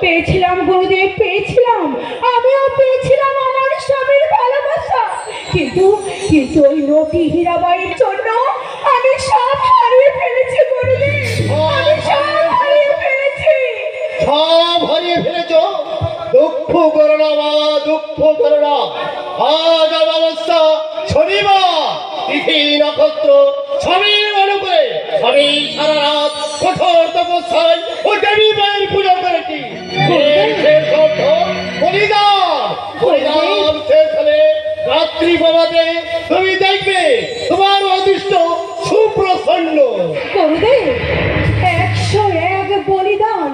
পেয়েছিলাম গুরুদেব, পেয়েছিলাম। আমিও পেয়েছিলাম আমার স্বামীর ভালোবাসা, কিন্তু কিন্তু ওই নটি হীরাবাইয়ের জন্য আমি সব হারিয়ে ফেলেছি গুরুদেব। আমি সব হারিয়ে ফেলেছি। সব হারিয়ে ফেলেছ? দুঃখ করো না মা, দুঃখ করো না। আজ অমাবস্যা, শনিবার, তিথি নক্ষত্র সবই মনে করে আমি সারা রাত কঠোর তপস্যায় ও দেবী মায়ের পূজা করেছি। বলিদান শেষ হলে রাত্রি বাবাতে তুমি দেখবে তোমার অদৃষ্ট সুপ্রসন্ন। গুরুদেব, 101 বলিদান,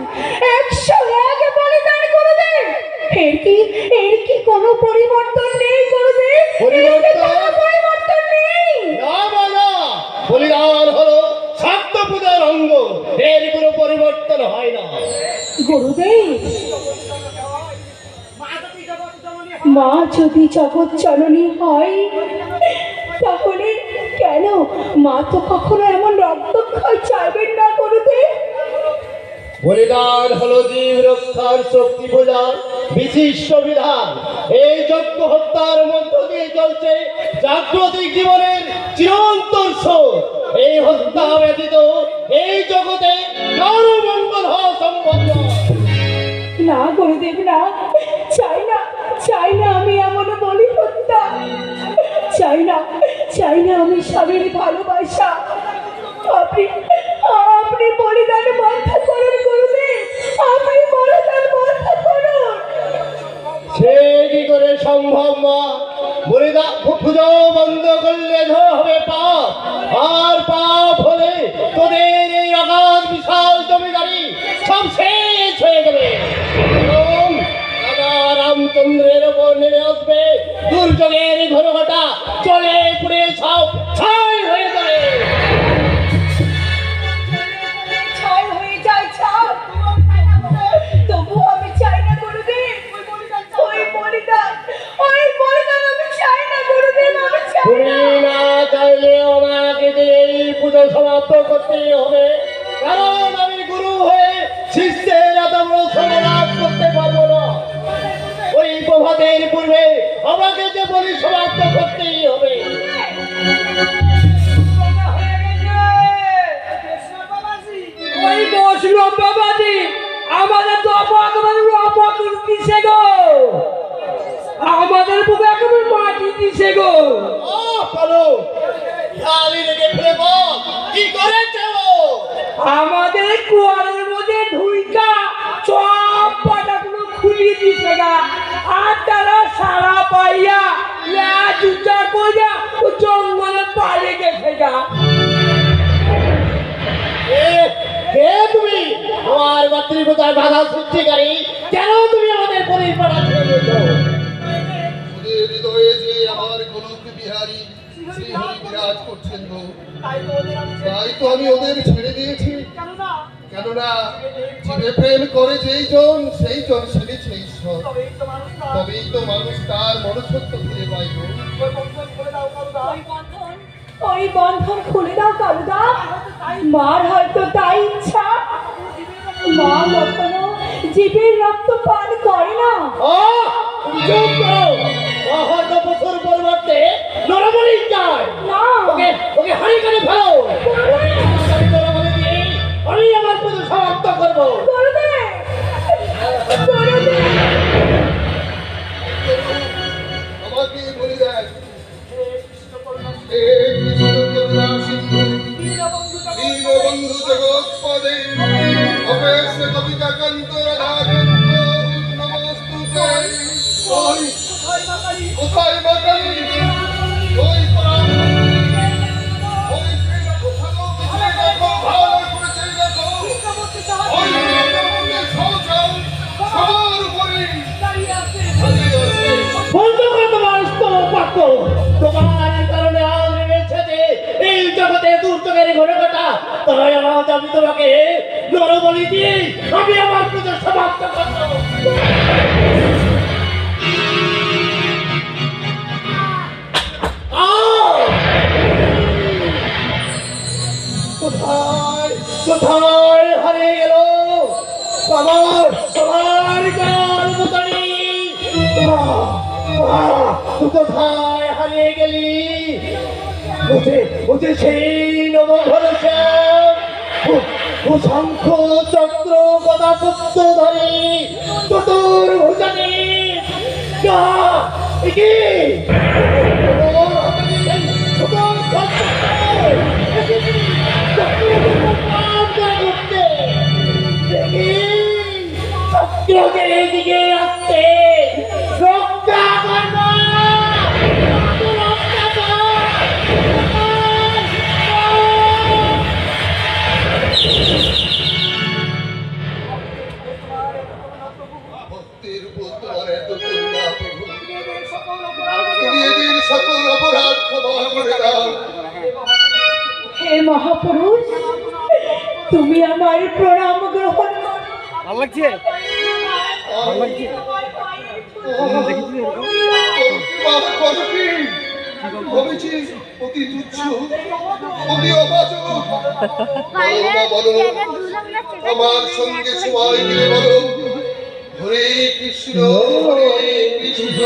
101 বলিদান গুরুদেব। এর কি কোনো পরিবর্তন নেই গুরুদেব? পরিবর্তন নেই? না বাবা, বলিদান হলো শাক্ত পূজার অঙ্গ, এর কোনো পরিবর্তন হয় না। গুরুদেব, মা যদি জগৎ জননী হয়, তাহলে কেন মা তো কখনো এমন রক্তক্ষয় চাইবেন না গুরুদেব? বলিদান হলো জীব রক্ষার শক্তি পূজার বিশিষ্ট বিধান। এই যজ্ঞ হত্যার মধ্য দিয়ে চলছে জাগ্রতিক জীবনের চিরন্তর স্রোত। এই হত্যা ব্যতীত এই জগতে কারো মঙ্গল হওয়া সম্ভব নয়। না গুরুদেব, না, চাই না আমি এমন বলি হত্যা। চাই না আমি স্বামীর ভালোবাসা। আপনি বলিদান বন্ধ করুন গুরুদেব, আপনি বলিদান বন্ধ করুন। সে কি করে সম্ভব মা? বলিদান পুজো বন্ধ করলে হবে পাপ, আর পাপ হলে তোদের এই অগাধ বিশাল জমিদারি সব শেষ হয়ে যাবে। রামচন্দ্রের ওপর নেমে আসবে দুর্যোগের ঘনঘটা, চলে পুড়ে সব ছাই হয়ে যাবে। ছাই হয়ে যায় ছাই, তবু আমি চাই না গুরুদেব। ওই বলিদান আমি চাই না গুরুদেব, আমি চাই তুমি না চাইলে আমাকে এই পুজো সমাপ্ত করতেই হবে, কারণ আমি গুরু হয়ে শিষ্যের এত বড় সমাজ করতে পারবো না। ওই প্রভাতের পূর্বে আমাকে যে বলি সমাপ্ত করতেই হবে। ওই বৈষ্ণব বাবাজি আমাদের তো অপমান দিছে গো, আমাদের বুকে একেবারে মাটি দিছে গো। বলো খালি রেখে ফেলে বল কি করেছে ও? আমাদের কুয়ারের মধ্যে ঢুইকা সব পাটাগুলো খুলিয়ে দিছে গা, আর তারা সারা পাইয়া জুতা কইয়া ও জঙ্গলে পালিয়ে গেছে গা। কে তুমি? আমার মাতৃপতার বাধা সৃষ্টিকারী, কেন তুমি আমাদের পরিপাড়া ছেড়ে দিয়েছো? ওদের হৃদয়ে যে আমার গোলক বিহারী শ্রীহরি বিরাজ করছেন গো, তাই তো আমি ওদের ছেড়ে দিয়েছি। কেননা জীবে প্রেম করে যেই জন সেই জন সেরেছে ঈশ্বর, তবেই তো মানুষ তার মনুষ্যত্ব ফিরে পায় গো। ওই বন্ধন খুলে দাও কালুদা। মার হয়তো তাই ইচ্ছা, মা কখনো জীবের রক্ত পান করে না। চুপ করো, হয়তো বছর পরিবর্তে নরবলি চায় না, ওকে হানি করে ফেলো। আমি আমার পুজো সমাপ্ত করবো। আমাকে বলি দেন, হে কৃষ্ণ করুণা সিন্ধু দীনবন্ধু জগৎপদে অপেশ কবিতা কান্ত রাধাকান্ত নমস্তুতে। কোথায় মা কালী? ওই প্রাণ ওই দেখো ভালো করেছে, দেখো ওই সবার উপরে বন্ধ করে তোমার স্তম্ভ, তোমার কারণে আজ নেমেছে যে এই জগতে দুর্যোগের ঘটনাটা, তাই আজ আমি তোমাকে নরবলি দিয়ে আমি আমার পুজো সমাপ্ত করবো। কোথায় কোথায় হারিয়ে গেল বাবা? আমার গর্ভধারী তুই কোথায় হারিয়ে গেলি? ওতে সেই নবঘরশ্যাম শঙ্খ চক্র গদা পুত্র ধরে চতুর ভুজানি চক্রকে দিকে আসতে রক্ষা করবো ভক্তের উপর তোমার এত করুণা প্রভু, তুমি এদের সকল অপরাধ ক্ষমা করে দাও। হে মহাপুরুষ, তুমি আমার প্রণাম গ্রহণ করো। ভবেছি অতি তুচ্ছ, অতি অবাচক। বলো, আমার সঙ্গে সবাই মিলে বলো, হরে কৃষ্ণ হরে কৃষ্ণ